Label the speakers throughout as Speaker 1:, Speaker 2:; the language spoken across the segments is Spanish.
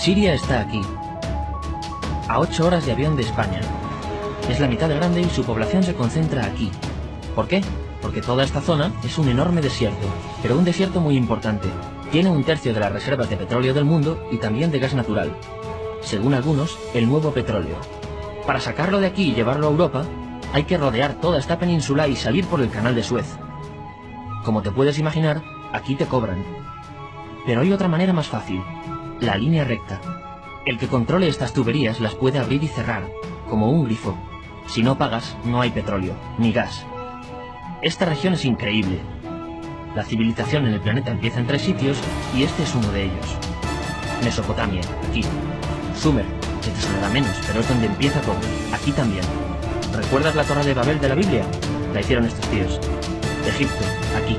Speaker 1: Siria está aquí, a 8 horas de avión de España. Es la mitad de grande y su población se concentra aquí. ¿Por qué? Porque toda esta zona es un enorme desierto, pero un desierto muy importante. Tiene 1/3 de las reservas de petróleo del mundo y también de gas natural. Según algunos, el nuevo petróleo. Para sacarlo de aquí y llevarlo a Europa, hay que rodear toda esta península y salir por el canal de Suez. Como te puedes imaginar, aquí te cobran. Pero hay otra manera más fácil, la línea recta. El que controle estas tuberías las puede abrir y cerrar, como un grifo. Si no pagas, no hay petróleo, ni gas. Esta región es increíble. La civilización en el planeta empieza en 3 sitios y este es uno de ellos. Mesopotamia, aquí. Sumer, que te sonará menos, pero es donde empieza todo. Aquí también. ¿Recuerdas la Torre de Babel de la Biblia? La hicieron estos tíos. Egipto, aquí.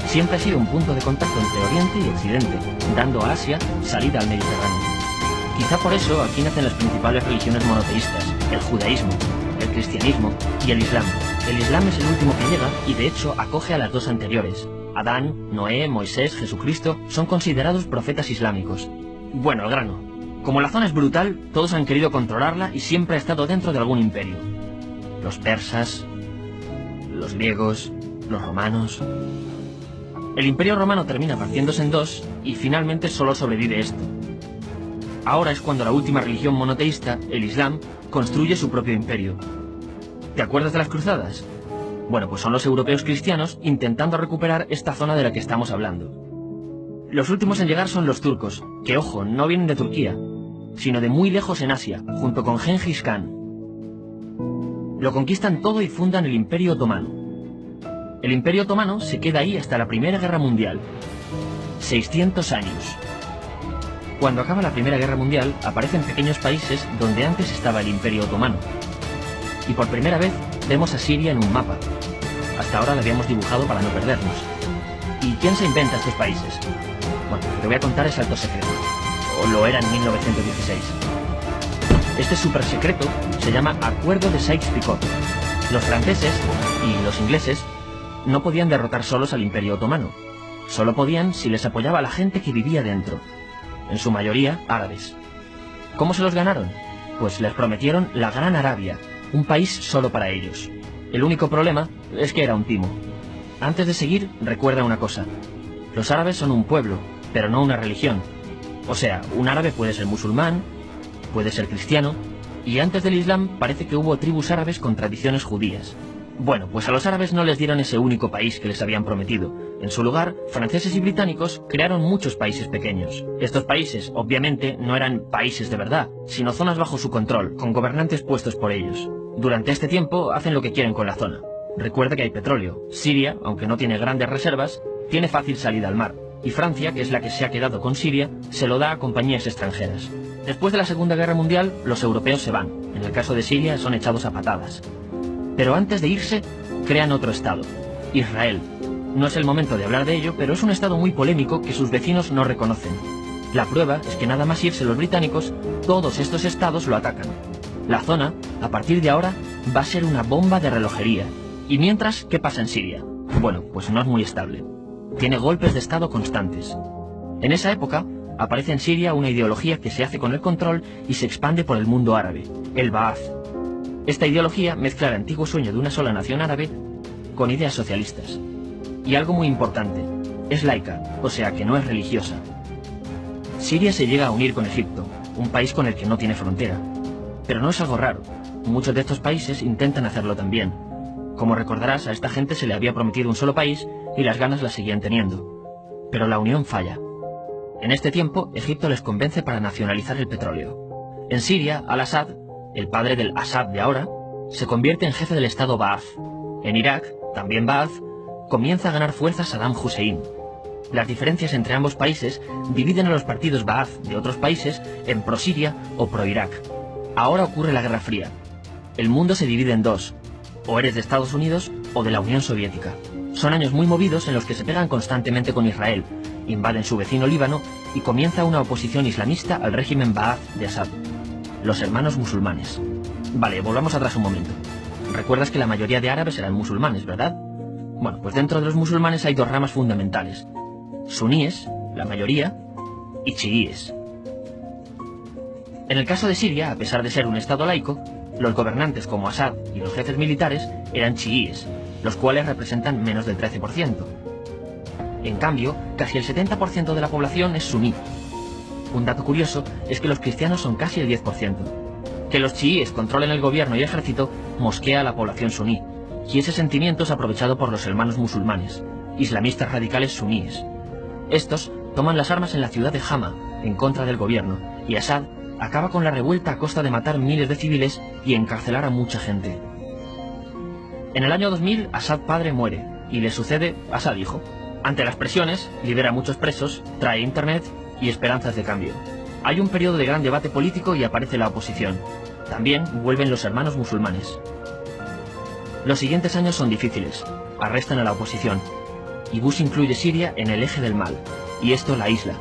Speaker 1: Siempre ha sido un punto de contacto entre Oriente y Occidente, dando a Asia salida al Mediterráneo. Quizá por eso aquí nacen las principales religiones monoteístas, el judaísmo, el cristianismo y el islam. El islam es el último que llega y de hecho acoge a las 2 anteriores. Adán, Noé, Moisés, Jesucristo son considerados profetas islámicos. Bueno, al grano. Como la zona es brutal, todos han querido controlarla y siempre ha estado dentro de algún imperio. Los persas, los griegos, los romanos. El imperio romano termina partiéndose en 2 y finalmente solo sobrevive esto. Ahora es cuando la última religión monoteísta, el Islam, construye su propio imperio. ¿Te acuerdas de las cruzadas? Bueno, pues son los europeos cristianos intentando recuperar esta zona de la que estamos hablando. Los últimos en llegar son los turcos, que ojo, no vienen de Turquía, sino de muy lejos en Asia, junto con Gengis Khan. Lo conquistan todo y fundan el Imperio Otomano. El Imperio Otomano se queda ahí hasta la Primera Guerra Mundial. 600 años. Cuando acaba la Primera Guerra Mundial, aparecen pequeños países donde antes estaba el Imperio Otomano. Y por primera vez vemos a Siria en un mapa. Hasta ahora la habíamos dibujado para no perdernos. ¿Y quién se inventa estos países? Bueno, te voy a contar ese alto secreto. O lo era en 1916. Este súper secreto se llama Acuerdo de Sykes-Picot. Los franceses y los ingleses no podían derrotar solos al Imperio Otomano. Solo podían si les apoyaba la gente que vivía dentro. En su mayoría árabes. ¿Cómo se los ganaron? Pues les prometieron la Gran Arabia, un país solo para ellos. El único problema es que era un timo. Antes de seguir, recuerda una cosa. Los árabes son un pueblo, pero no una religión. O sea, un árabe puede ser musulmán, puede ser cristiano, y antes del Islam parece que hubo tribus árabes con tradiciones judías. Bueno, pues a los árabes no les dieron ese único país que les habían prometido. En su lugar, franceses y británicos crearon muchos países pequeños. Estos países, obviamente, no eran países de verdad, sino zonas bajo su control, con gobernantes puestos por ellos. Durante este tiempo hacen lo que quieren con la zona. Recuerda que hay petróleo. Siria, aunque no tiene grandes reservas, tiene fácil salida al mar. Y Francia, que es la que se ha quedado con Siria, se lo da a compañías extranjeras. Después de la Segunda Guerra Mundial, los europeos se van. En el caso de Siria, son echados a patadas. Pero antes de irse, crean otro estado, Israel. No es el momento de hablar de ello, pero es un estado muy polémico que sus vecinos no reconocen. La prueba es que nada más irse los británicos, todos estos estados lo atacan. La zona, a partir de ahora, va a ser una bomba de relojería. Y mientras, ¿qué pasa en Siria? Bueno, pues no es muy estable. Tiene golpes de estado constantes. En esa época, aparece en Siria una ideología que se hace con el control y se expande por el mundo árabe, el Ba'ath. Esta ideología mezcla el antiguo sueño de una sola nación árabe con ideas socialistas. Y algo muy importante, es laica, o sea que no es religiosa. Siria se llega a unir con Egipto, un país con el que no tiene frontera. Pero no es algo raro, muchos de estos países intentan hacerlo también. Como recordarás, a esta gente se le había prometido un solo país y las ganas las seguían teniendo. Pero la unión falla. En este tiempo, Egipto les convence para nacionalizar el petróleo. En Siria, Al-Assad, el padre del Assad de ahora, se convierte en jefe del estado Ba'ath. En Irak, también Ba'ath, comienza a ganar fuerza Saddam Hussein. Las diferencias entre ambos países dividen a los partidos Ba'ath de otros países en pro-Siria o pro-Irak. Ahora ocurre la Guerra Fría. El mundo se divide en 2. O eres de Estados Unidos o de la Unión Soviética. Son años muy movidos en los que se pegan constantemente con Israel, invaden su vecino Líbano y comienza una oposición islamista al régimen Ba'ath de Assad. Los hermanos musulmanes. Vale, volvamos atrás un momento. Recuerdas que la mayoría de árabes eran musulmanes, ¿verdad? Bueno, pues dentro de los musulmanes hay 2 ramas fundamentales. Suníes, la mayoría, y chiíes. En el caso de Siria, a pesar de ser un estado laico, los gobernantes como Assad y los jefes militares eran chiíes, los cuales representan menos del 13%. En cambio, casi el 70% de la población es suní. Un dato curioso es que los cristianos son casi el 10%. Que los chiíes controlen el gobierno y ejército mosquea a la población suní, y ese sentimiento es aprovechado por los hermanos musulmanes, islamistas radicales suníes. Estos toman las armas en la ciudad de Hama, en contra del gobierno, y Assad acaba con la revuelta a costa de matar miles de civiles y encarcelar a mucha gente. En el año 2000, Assad padre muere, y le sucede Assad hijo. Ante las presiones, libera a muchos presos, trae internet y esperanzas de cambio. Hay un periodo de gran debate político y aparece la oposición. También vuelven los hermanos musulmanes. Los siguientes años son difíciles. Arrestan a la oposición. Y Bush incluye Siria en el eje del mal, y esto la aísla.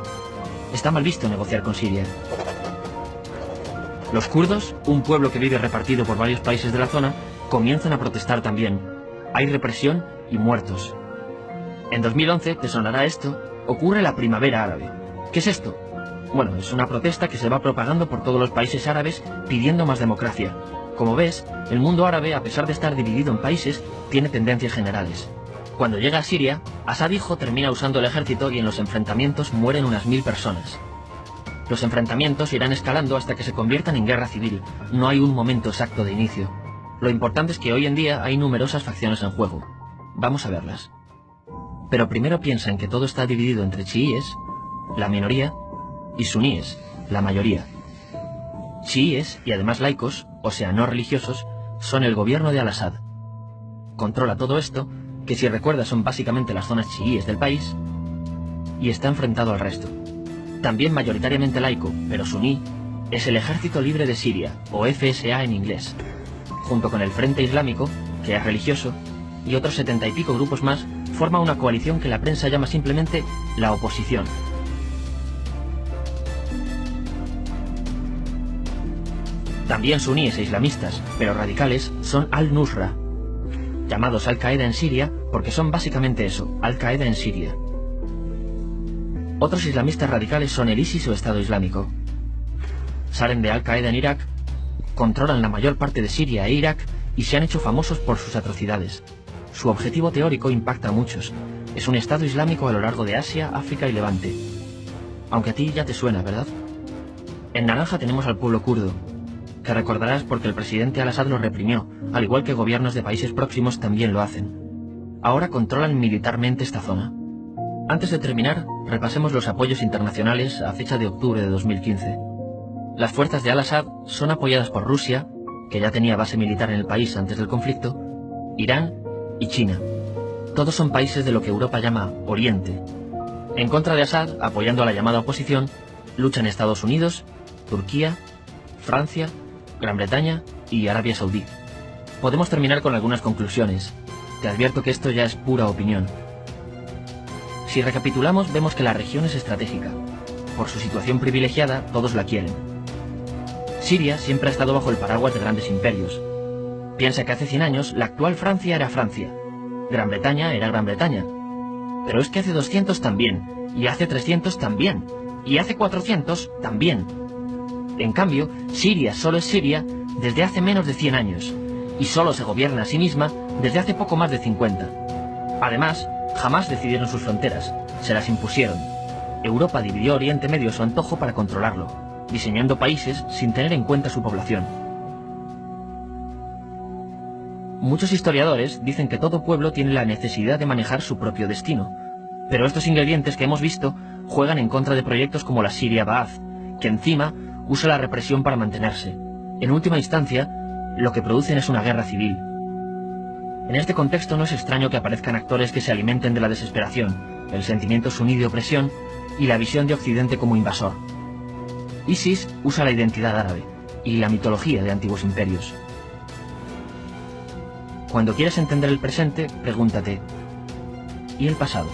Speaker 1: Está mal visto negociar con Siria. Los kurdos, un pueblo que vive repartido por varios países de la zona, comienzan a protestar también. Hay represión y muertos. En 2011, te sonará esto, ocurre la Primavera Árabe. ¿Qué es esto? Bueno, es una protesta que se va propagando por todos los países árabes pidiendo más democracia. Como ves, el mundo árabe, a pesar de estar dividido en países, tiene tendencias generales. Cuando llega a Siria, Assad hijo termina usando el ejército y en los enfrentamientos mueren unas 1000 personas. Los enfrentamientos irán escalando hasta que se conviertan en guerra civil. No hay un momento exacto de inicio. Lo importante es que hoy en día hay numerosas facciones en juego. Vamos a verlas. Pero primero piensa en que todo está dividido entre chiíes, la minoría, y suníes, la mayoría. Chiíes, y además laicos, o sea no religiosos, son el gobierno de Al-Assad. Controla todo esto, que si recuerdas son básicamente las zonas chiíes del país, y está enfrentado al resto. También mayoritariamente laico, pero suní, es el Ejército Libre de Siria, o FSA en inglés, junto con el Frente Islámico, que es religioso, y otros 70 y pico grupos más, forma una coalición que la prensa llama simplemente la oposición. También suníes e islamistas, pero radicales, son Al-Nusra, llamados Al-Qaeda en Siria porque son básicamente eso, Al-Qaeda en Siria. Otros islamistas radicales son el ISIS o Estado Islámico. Salen de Al-Qaeda en Irak, controlan la mayor parte de Siria e Irak y se han hecho famosos por sus atrocidades. Su objetivo teórico impacta a muchos. Es un Estado Islámico a lo largo de Asia, África y Levante. Aunque a ti ya te suena, ¿verdad? En naranja tenemos al pueblo kurdo, que recordarás porque el presidente Al-Assad lo reprimió, al igual que gobiernos de países próximos también lo hacen. Ahora controlan militarmente esta zona. Antes de terminar, repasemos los apoyos internacionales a fecha de octubre de 2015. Las fuerzas de Al-Assad son apoyadas por Rusia, que ya tenía base militar en el país antes del conflicto, Irán y China. Todos son países de lo que Europa llama Oriente. En contra de Assad, apoyando a la llamada oposición, luchan Estados Unidos, Turquía, Francia, Gran Bretaña y Arabia Saudí. Podemos terminar con algunas conclusiones. Te advierto que esto ya es pura opinión. Si recapitulamos, vemos que la región es estratégica. Por su situación privilegiada, todos la quieren. Siria siempre ha estado bajo el paraguas de grandes imperios. Piensa que hace 100 años la actual Francia era Francia. Gran Bretaña era Gran Bretaña. Pero es que hace 200 también, y hace 300 también, y hace 400 también. En cambio, Siria solo es Siria desde hace menos de 100 años, y solo se gobierna a sí misma desde hace poco más de 50. Además, jamás decidieron sus fronteras, se las impusieron. Europa dividió Oriente Medio a su antojo para controlarlo, diseñando países sin tener en cuenta su población. Muchos historiadores dicen que todo pueblo tiene la necesidad de manejar su propio destino, pero estos ingredientes que hemos visto juegan en contra de proyectos como la Siria Ba'ath, que encima usa la represión para mantenerse. En última instancia, lo que producen es una guerra civil. En este contexto no es extraño que aparezcan actores que se alimenten de la desesperación, el sentimiento suní de opresión y la visión de Occidente como invasor. ISIS usa la identidad árabe y la mitología de antiguos imperios. Cuando quieres entender el presente, pregúntate, ¿y el pasado?